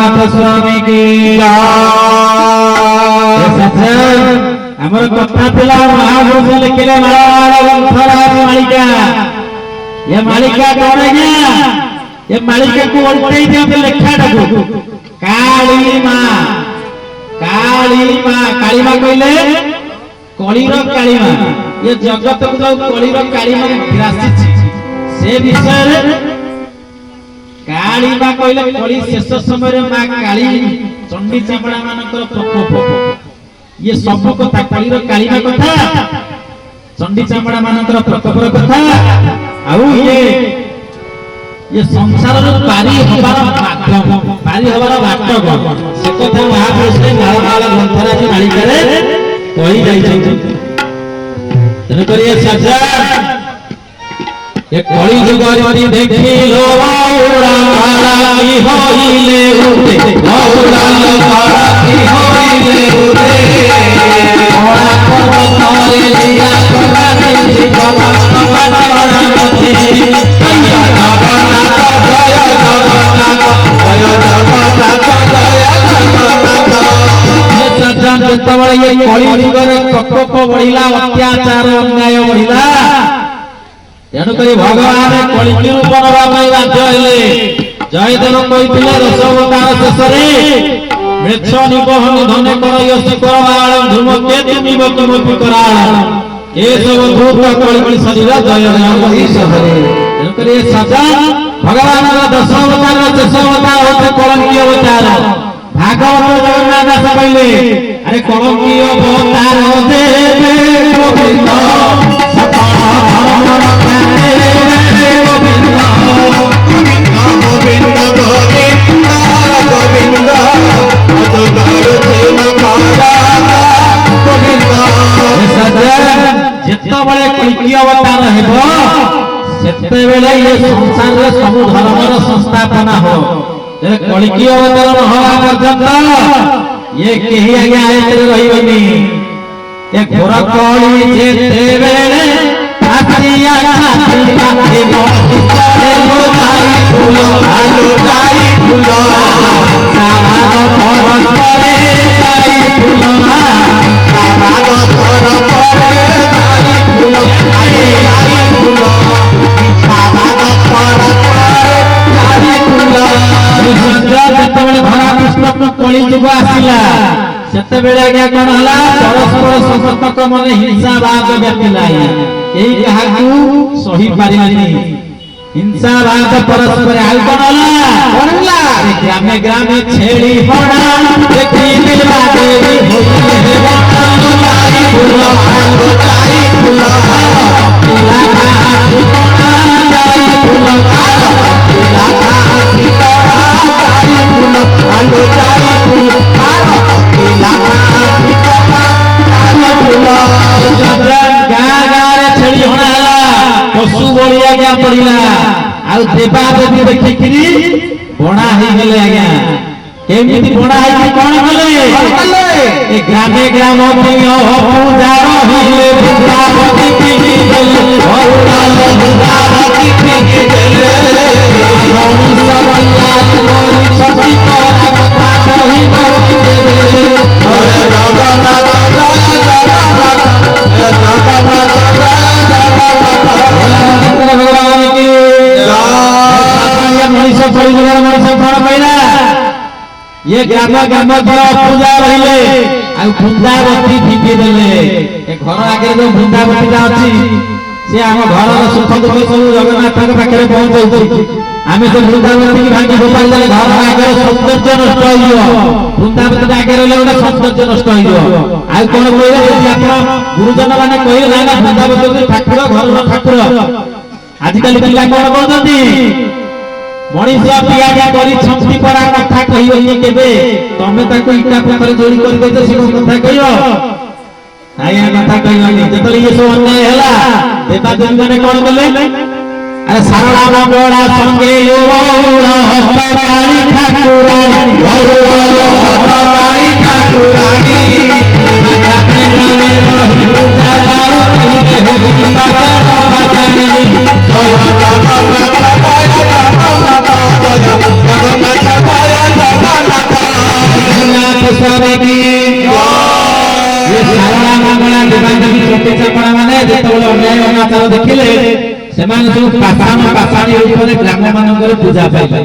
नाथ स्वामी की हमर कथा पिला महापुरुष लिखले मालिका ये मालिका कौन है ये मालिका को उल्टे दिया लिखा डाकू काली मां कहले कलिर काली मां ये जगत को जो कलिर काली मां ग्रासी से विषय काली मां कहले कली शेष समय मां काली चंडी चामड़ा मानकर प्रकोप ये सब कथा कलिर काली मां कथा चंडी चामड़ा मानकर प्रकोपर कथा आउ ये संसार पारी हबार माध्यम पारी हबार बाटक से कथा महापुरुष नालमाला ग्रंथराज मालिकारे कहि जाइछथि तेन करिए साजा ये कली जुगरी देखिलो औरा माला की होइले उते औरा माला की होइले उते औरा को तोरे लिया कराने जीवा समाना मते कया जगन्नाथ जय जगन्नाथ जय जगन्नाथ ये सज्जन जेतबळे ये कली जुगरे प्रकोप बढ़िला अत्याचार अन्याय बढ़िला तेणु करी भगवान कलिकी रूप नवा पाई बाध्य हेले जयदेव कहिथिले दशावतार शेषरे मृक्ष निबह निधने कर यश करवाळ धूमकेतु निब तुमपि कराळ ए सब भूत कलिकी शरीर जय जय हरे तेणु करी सज्जन भगवान दशावतार शेषावतार होते कलंकी अवतार भागवत जगन्नाथ दास कहले अरे कलंकी अवतार देवे गोविंद जितबले कलिकी अवतार हेबो सेतेबेले ये संसार रे सब धर्मर संस्थापना हो जे कलिकी अवतार न होवा पर्यंत ये केही आगे आयते रहिबनी ये घोर कली जेतेबेले आतिया आतिया हेबो हेबो ताई फूल आलो ताई फूल सारा परस करे ताई फूल सारा परस करे ताई फूल ताई फूल सारा परस करे ताई फूल जेतेबेले धरा कृष्ण कली जुग आसिला सेतेबेले आज्ञा कोन हला परस्पर समस्तक मन हिंसा भाव व्यापिला एई काहाकू सही पारिलानी हिंसा भाव परस्पर आउ कोन हला ग्रामे ग्रामे छेड़ी बड़ा देखी मिलवा देवी होई हे बाई फूल आलो ताई फूल लागा ताई फूल लागा ताई फूल आलो ताई फूल लागा ताई फूल छेड़ी होना पशु बलिया गया पड़िला आ देवा देवी देखिकरी बणा हे गेले आज्ञा केमिति बणा हे कोन गले ए ग्रामे ग्राम पियो पूजा रहिले वृंदावती की गेले औलाल वृंदावती की गेले मौन सबल्ला मोरी छति तोरा कथा कहि मोरी देले अरे जगन्नाथ भगवान की मनीष परिवार मनीष कौन कहला ये ग्राम ग्राम पूजा रहिले आ वृंदावती टिपी देले ए घर आगे जो वृंदावती जा अछि से हम घर सुख दुख सब जगन्नाथ के पाखे पहुंचौछि आमे तो वृंदावती की भांगी गोपाल देले घर आगे सौंदर्य नष्ट होइयो वृंदावती आगे रहले ओटा सौंदर्य नष्ट होइयो आ कोन कहले जे आपण गुरुजन माने कहले ना वृंदावती ठाकुर घर ठाकुर आजिकल पिला कोन कहउछंती मनीष पियाजा करी छंती परा कथा कहियो केबे तमे ताको इटा पत्थर जोड़ी कर देते से कथा कहियो आया कथा कहियो जतली ये सब अन्याय हला देवा देवी माने कोन बोले अरे सारा मंगड़ा संगे योड़ा हस्तराणी ठाकुरानी हस्तराणी ठाकुरानी अपने ग्रामे रही जगन्नाथ गोस्वामी की ये सारा मंगला देवादेवी छोटे चापड़ा माने जेतबेले अन्याय अनाचार देखिले सेमान सब पाषाण पाषाणी रूपरे ग्राम मानकर पूजा पाइले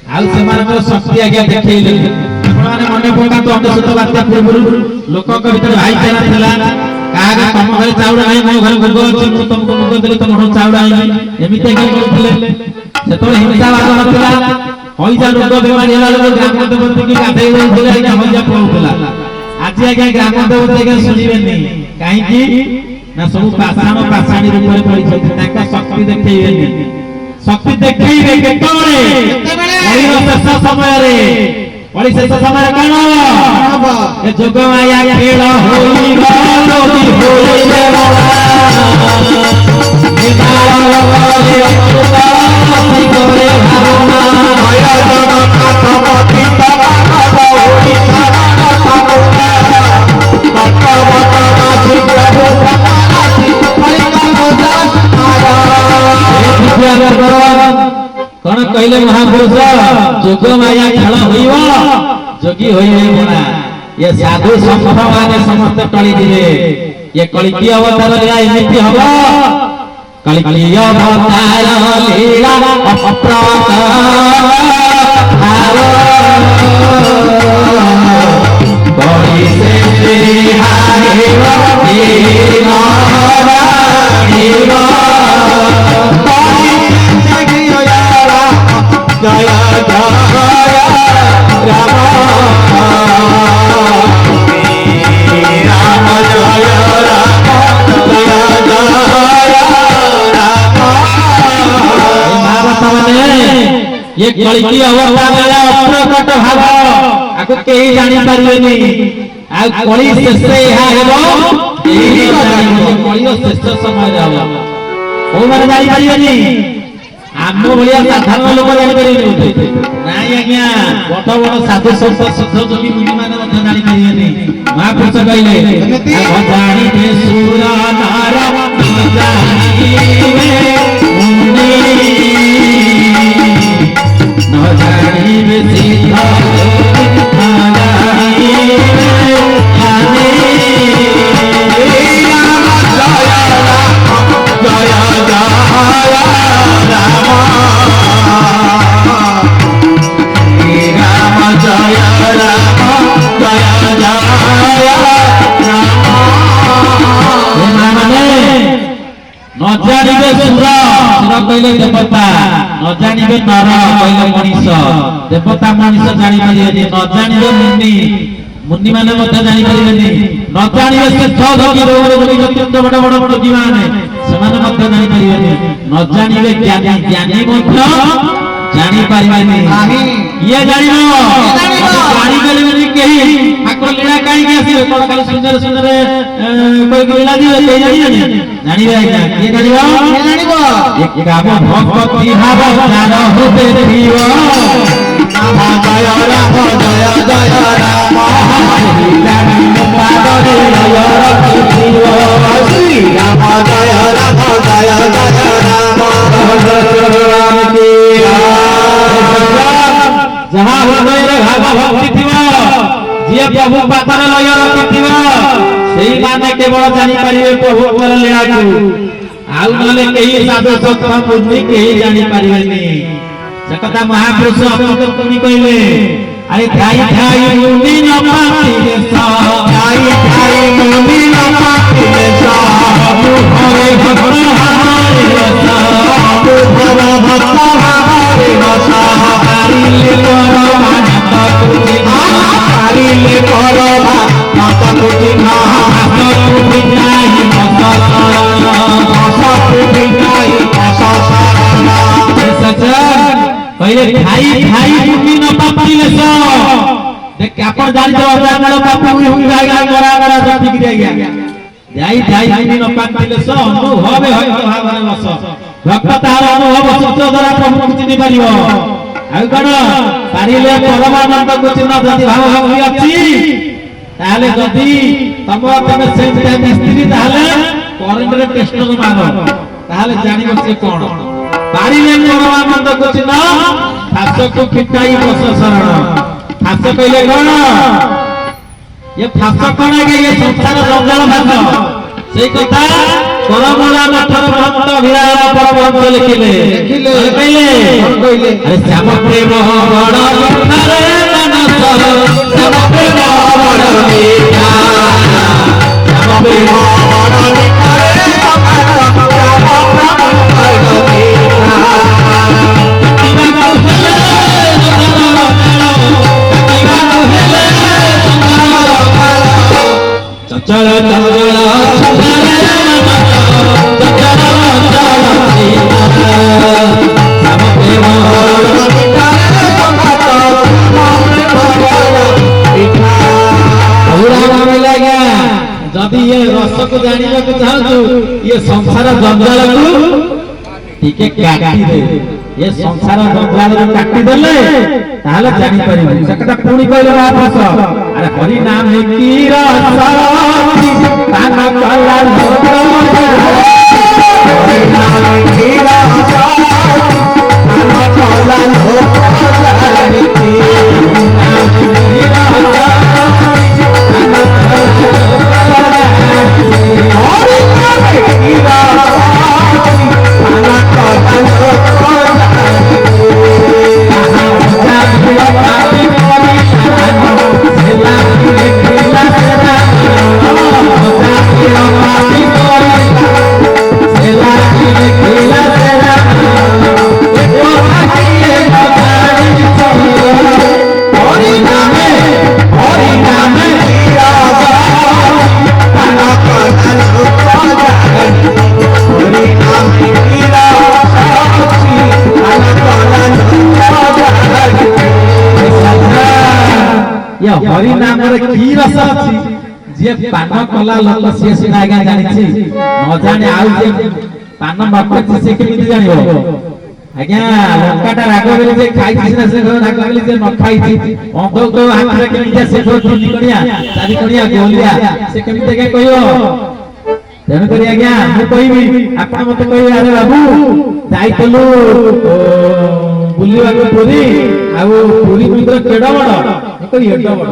आउ सेमानकर शक्ति आज्ञा देखैले आपने मने पका तो अंधसुत बात्या पूर्व लोकक भीतर भाईचारा थिला कागे तम घरे चाउड नाही मो घरे मुग अछि मु तुमको मुग देले तुम घरे चाउड आइली एमिते के करथिले सेतोळे हिंसावाद नथिला होइजा रोग बेमारी होला लोक ग्राम देवती की गाधै देउथिले आज्ञा होइजा पहुतला आज आज्ञा ग्राम देवती के सुनिबेनी काहे की ना सब पाषाण पाषाणी रूपरे परिचय ताका शक्ति देखैबेनी शक्ति देखैबे केतोळे केतेबेले शेष समय रे ओडी शेष समय कान ए जोग माया खेल होई गलोदी होई रे बाबा निकाल लगे अमृता सी करे भावना माया जगत समति तबा होई सारा सारा भगवत मासी प्रभु समासी परिका मोदास आया ए विद्याधर कौन कहले महापुरुष जोग माया खेल होइबो जोगी होइबे बना ये साधु संत माने समस्त टळी दिले ये कलिकी अवतार रे एमिति हबो कलिकी अवतार लीला अप्रत हारो कोई से हारे दीना दीना जय जय राम राम जय राम जय जय राम ये कलिकी अवतार अप्रकट भाव आको केही जानि पारिबेनी आ कली शेष एहा हेबो केही जानि कली शेष समय हेबो ओ माने जानि पारिबेनी आमो भलिया साधारण लोक जानि पारिबेनी नाइ आज्ञा बड़ बड़ साधु संत सिद्ध जोगी मुनि माने मध्य जानि पारिबेनी महापुरुष कहले जानि दे सुर नार जानि मुनि न जानि बे सिद्ध नजानिबे सुर कहले देवता नजानिबे नर कहले मनीष देवता मनीष जानि पारिबेनी नजानिबे मुनि मुनि माने मध्य जानि पारिबेनी नजानिबे सिद्ध जोगी जोगी अत्यंत बड़ बड़ जोगी माने सेमाने मध्य जानि पारिबेनी नजानिबे ज्ञानी ज्ञानी मध्य जानि पारिबेनी ये जानिबो जानि पारिबेनी केही ठाकुर लीला काई के आसी कोन खाली सुंदर सुंदर कोई लीला दिए ते जानि जानिबे आज्ञा के जानिबो के जानिबो एक गाव भक्ति भाव जार होते दियो नाम जय राम जय जय राम लीला पादरे लय रखि दियो श्री राम जय राम जय जय राम राम की जहां हृदय रे भाव भक्ति थिबो जे प्रभु पादर लय रखि थिबो सेही माने केवल जानि पारिबे प्रभु पर लीला को आउ नले केही साधु संत मुनि केही जानि पारिबेनी से कथा महापुरुष अपने तुनी कहले अरे ठाई ठाई मुनि न पातिले सा ठाई ठाई मुनि न पातिले सा हरे भक्त हरे रसा हरे भक्त हरे रसा हरिले करो मानत कुति हरिले करो मानत कुति हाथ कुति नाही पहले खाई खाई मुनि न पातिले सो देख अपन जानि तो अपना पापी हुई जाएगा गरा गरा जति गिर गया जाई जाई मुनि न पातिले सो अनुभव है भाव बस भक्त तार अनुभव चित्त द्वारा प्रभु चिनि परियो आ कोन पारिले परमानंद को चिन्ह जति भाव भक्ति अछि ताले जति तम तमे से स्त्री ताले करंट रे टेस्टर मारो ताले जानिबो से कोन पारिले परमानंद को चिन्ह फास को फिटाई बस शरण फास कहले कोन ये फास कौन है ये संसार जंजाल भाष से कथा करमला मठर भक्त विराम परमहंस लिखिले कहले अरे श्याम प्रेम बड़ मीठा रे मनस श्याम प्रेम बड़ मीठा श्याम प्रेम बड़ मीठा रे श्याम प्रेम बड़ मीठा चल जदि ये रस को जानिबा को चाहू ये संसार जंजाल को टिके काटी दे ये संसार जंजाल को काटी देले ताले जानि परिबो सेकटा पुणी कहले वापस अरे हरि नाम है की रस तान कला हरि नाम की रस तान कला हरि नाम रे की रस अछि जे पान कला लोक से सिना आगा जानि छी न जाने आउ जे पान मत से केमिति जानिबो आज्ञा लंकाटा राग बेले जे खाइ छी ना से राग बेले जे न खाइ छी अंधो को हाथ रे केमिति से थोड़ी करिया चारि करिया गोलिया से केमिति के कहियो तेन करी आज्ञा मु कहिबी आपण मते कहि अरे बाबू जाइतलु बुलिवा को पुरी आ पुरी मंदिर केडा बड़ तो एडो बड़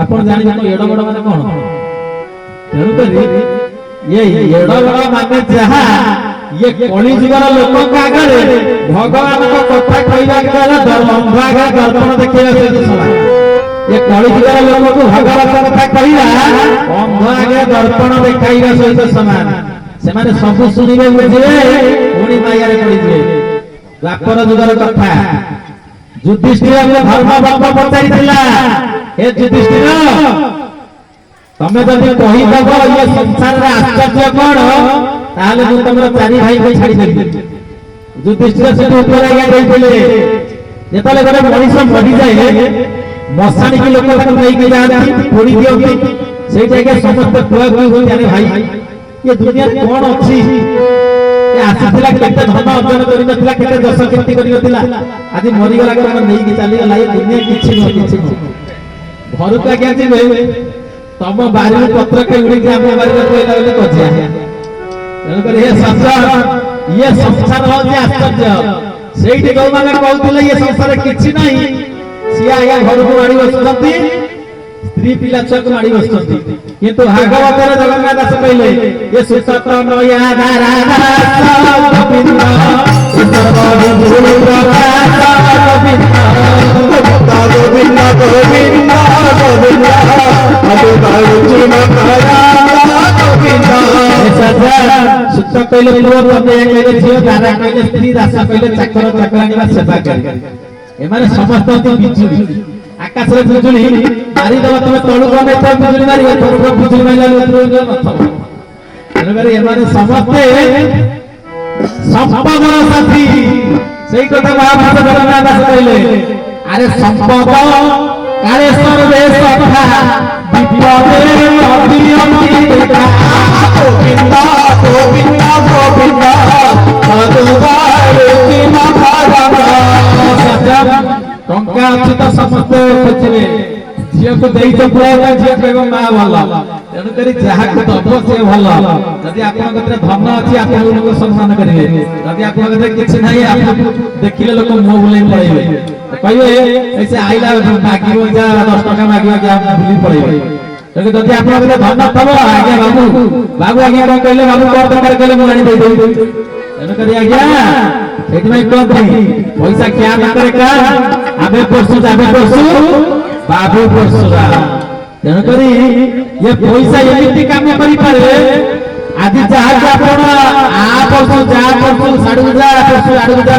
आपण जानि तो एडो बड़ माने कोन तेनु करी ये एडो बड़ माने जहा ये कली जुगर लोक का आगे भगवान को कथा कहबा के द्वारा अंधागा दर्पण देखिया से समान ये कली जुगर लोक को भगवान को कथा कहबा अंधागा दर्पण देखाइबा सहित समान से माने सब सुनिबे बुझिबे पुनी माया रे पड़ी जे द्वापर जुगर कथा युधिष्ठिर को धर्म बाप पचारिथिला हे युधिष्ठिर तमे जदि कहि दबो ये संसार रे आश्चर्य कोन ताले मु तमरो चारि भाई को छाडी देबी युधिष्ठिर से ऊपर आगे देइथिले जेतले गरे मनीष मरि जाए मसाणी के लोक को नहीं के जाती पोड़ी दियोती सेई जगह समस्त खुआ खुआ हो जाने भाई ये दुनिया कोन अछि ये आसीथिला केते धन अर्जन करि नथिला केते दश कीर्ति करि नथिला आदि मरि गला के नहीं के चली गला ये दुनिया किछि न घर का क्या जे तम बारी पत्र के उड़ी के हम बारी में कोइला बोले कजिया तेन कर ये संसार हो जे आश्चर्य सेठी गौ माने कहउतले ये संसार किछि नहीं सिया या घर को माडी बसुछंती स्त्री पिला छक माडी बसुछंती किंतु भागवत रे जगन्नाथ दास कहले ये सुसत नया धारा गोविंद ये सर्व गुरु प्रकाश गोविंद गोविंद गोविंद गोविंद अदे बारुचि मकरा गोविंद सजा सुत कहले पूर्व तमे कहले झियो धारा कहले स्त्री दास कहले चाकर चाकरानी बा सेवा करे एमाने समस्त बिजुली आकाश रे बिजुली मारी दवा तमे तळु गने त बिजुली मारी तळु बिजुली माइला उतरो नथो एनबारे एमाने समस्त संपदर साथी सेई कथा महाभारत जगन्नाथ दास कहले अरे संपद काले सर्वे सखा विपदे अभियति देखा गोविंद गोविंद गोविंद भगवान की महाराज टंका अछि त समस्त खोजबे झियो को देई त पुरा झियो कहबो मा भल तेनु करी जहा को दबो से भल जदि आपन कतरे धन अछि आपन लोक सम्मान करिवे जदि आपन कतरे किछ नाही आपन देखिले लोक मुंह बुलाई पड़िबे कहबे ऐसे आइला मागिबो जा 10 टका मागिबो कि आप भूली पड़िबे ତେଣୁ ଯଦି ଆପଣ ଧନ ଥବ ଆଜ୍ଞା ବାବୁ ଆଜ୍ଞା କଣ କହିଲେ ବାବୁ କଣ ଦରକାର କହିଲେ ମୁଁ ଆଣି ଦେଇଦେବି। ତେଣୁକରି ଆଜ୍ଞା ସେଇଥିପାଇଁ କୁହନ୍ତି ପଇସା ଖିଆ ଦରକାର କା ଆମେ ପଶୁ ବାବୁ ପଶୁରା। ତେଣୁକରି ଏ ପଇସା ଏମିତି କାମ କରିପାରେ ଆଜି ଯାହାକୁ ଆପଣ ଆ ପଶୁ ଯା ପଶୁ ସାଡୁ ଯା ପଶୁ ଆଡୁ ଯା